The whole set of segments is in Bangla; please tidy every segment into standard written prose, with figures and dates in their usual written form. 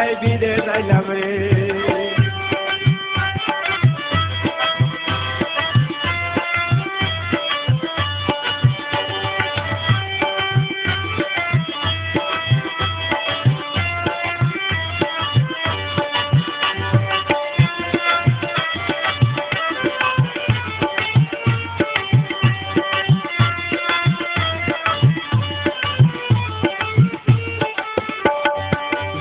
কিল্লাই বিদেশ আইলাম রে।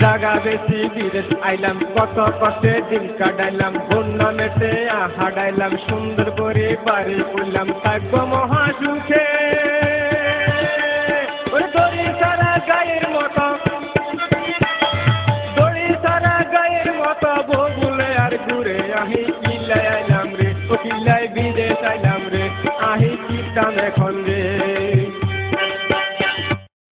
জাগা বেশি বিদেশ আইলাম, কত কষ্টে দিন কাটাইলাম, বন্যা মেটে হাডাইলাম, সুন্দর করে বাড়ি করলাম, থাকবো মহা সুখে। দড়ি সারা গায়ের মতো, দড়ি সারা গায়ের মতো বগুলে আর ঘুরে আহি কিল্লাই আইলাম রে, ও কিল্লাই বিদেশ আইলাম রে, আহি কিতাম এখন রে।